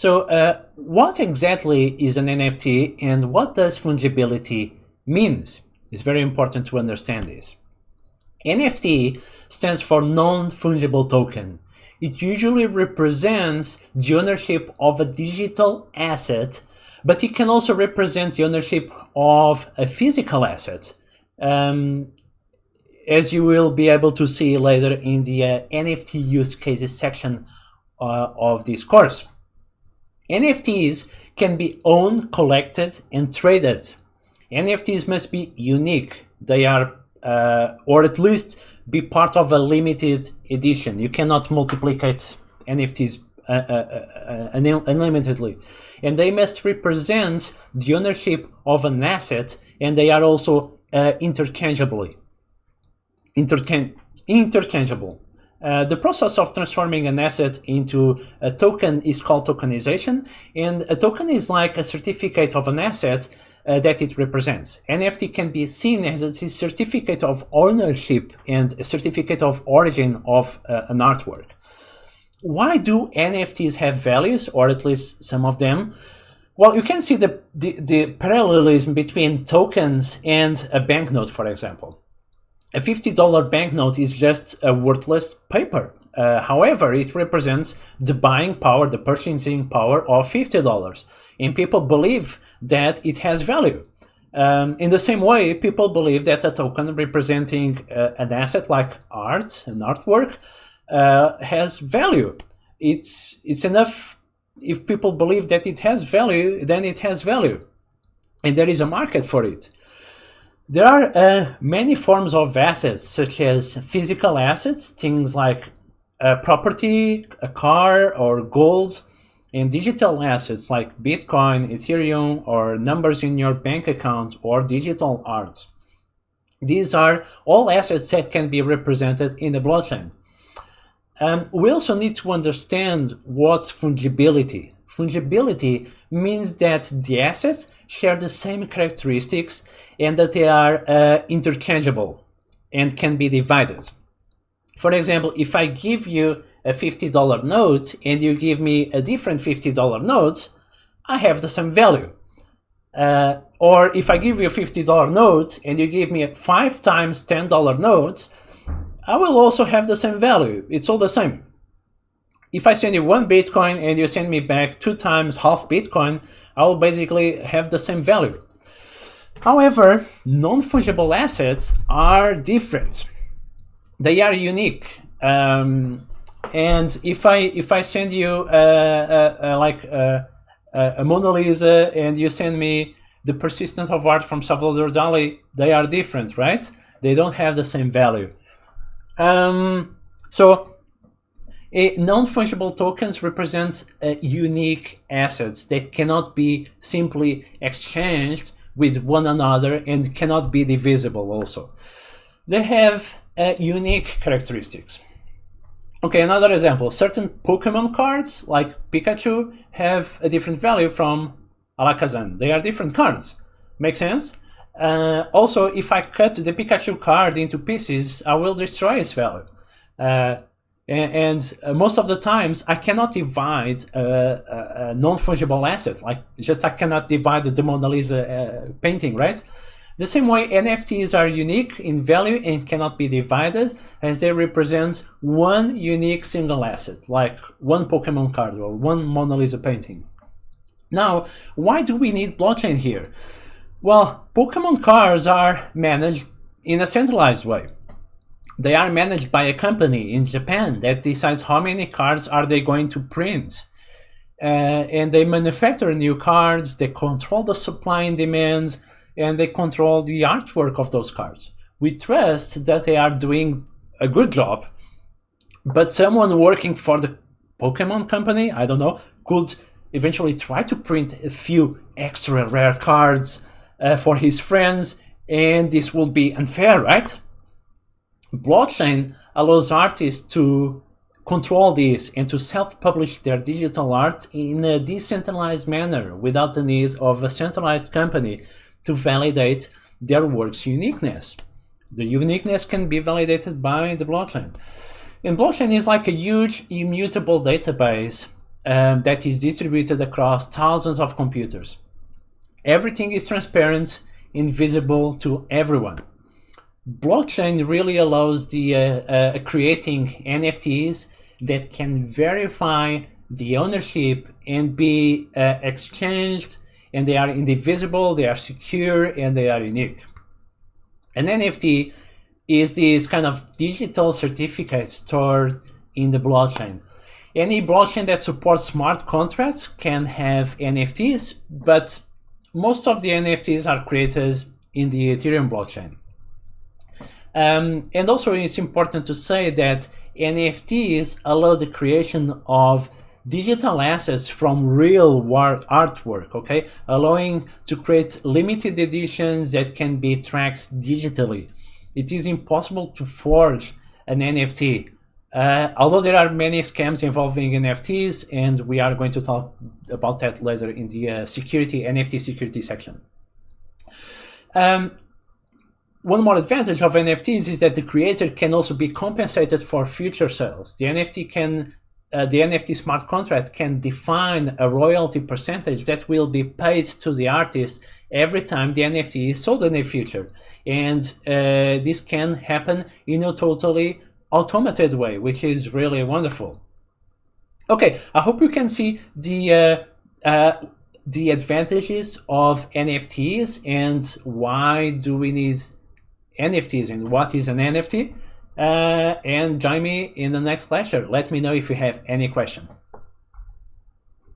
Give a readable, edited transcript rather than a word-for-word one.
What exactly is an NFT and what does fungibility means? It's very important to understand this. NFT stands for non-fungible token. It usually represents the ownership of a digital asset, but it can also represent the ownership of a physical asset, as you will be able to see later in the NFT use cases section of this course. NFTs can be owned, collected, and traded. NFTs must be unique. They are, or at least be part of a limited edition. You cannot multiplicate NFTs unlimitedly. And they must represent the ownership of an asset, and they are also interchangeable. The process of transforming an asset into a token is called tokenization, and a token is like a certificate of an asset that it represents. NFT can be seen as a certificate of ownership and a certificate of origin of an artwork. Why do NFTs have values, or at least some of them? Well, you can see the parallelism between tokens and a banknote, for example. A $50 banknote is just a worthless paper. However, it represents the buying power, the purchasing power of $50. And people believe that it has value. In the same way, people believe that a token representing an asset like art, an artwork, has value. It's enough. If people believe that it has value, then it has value. And there is a market for it. There are many forms of assets, such as physical assets, things like property, a car, or gold, and digital assets like Bitcoin, Ethereum, or numbers in your bank account, or digital art. These are all assets that can be represented in the blockchain. We also need to understand what's fungibility. Fungibility means that the assets share the same characteristics and that they are interchangeable and can be divided. For example, if I give you a $50 note and you give me a different $50 note, I have the same value. Or if I give you a $50 note and you give me 5 times $10 notes, I will also have the same value. It's all the same. If I send you 1 Bitcoin and you send me back 2 times half Bitcoin, I will basically have the same value. However, non-fungible assets are different. They are unique. And if I send you a Mona Lisa and you send me the persistent of art from Salvador Dali, they are different, right? They don't have the same value. Non-fungible tokens represent unique assets that cannot be simply exchanged with one another and cannot be divisible also. They have unique characteristics. Okay, another example. Certain Pokemon cards, like Pikachu, have a different value from Alakazam. They are different cards. Make sense? Also, if I cut the Pikachu card into pieces, I will destroy its value. Most of the times, I cannot divide a non-fungible asset. Like, I cannot divide the Mona Lisa painting, right? The same way, NFTs are unique in value and cannot be divided, as they represent one unique single asset, like one Pokemon card or one Mona Lisa painting. Now, why do we need blockchain here? Well, Pokemon cards are managed in a centralized way. They are managed by a company in Japan that decides how many cards are they going to print. And they manufacture new cards, they control the supply and demand, and they control the artwork of those cards. We trust that they are doing a good job, but someone working for the Pokemon company, I don't know, could eventually try to print a few extra rare cards for his friends, and this will be unfair, right? Blockchain allows artists to control this and to self-publish their digital art in a decentralized manner without the need of a centralized company to validate their work's uniqueness. The uniqueness can be validated by the blockchain. And blockchain is like a huge immutable database that is distributed across thousands of computers. Everything is transparent and visible to everyone. Blockchain really allows the creating NFTs that can verify the ownership and be exchanged, and they are indivisible, they are secure, and they are unique. An NFT is this kind of digital certificate stored in the blockchain. Any blockchain that supports smart contracts can have NFTs, but most of the NFTs are created in the Ethereum blockchain. And also it's important to say that NFTs allow the creation of digital assets from real artwork, okay? Allowing to create limited editions that can be tracked digitally. It is impossible to forge an NFT. Although there are many scams involving NFTs, and we are going to talk about that later in the NFT security section. One more advantage of NFTs is that the creator can also be compensated for future sales. The NFT smart contract can define a royalty percentage that will be paid to the artist every time the NFT is sold in the future. And this can happen in a totally automated way, which is really wonderful. Okay, I hope you can see the advantages of NFTs and why do we need NFTs and what is an NFT. And join me in the next lecture. Let me know if you have any question.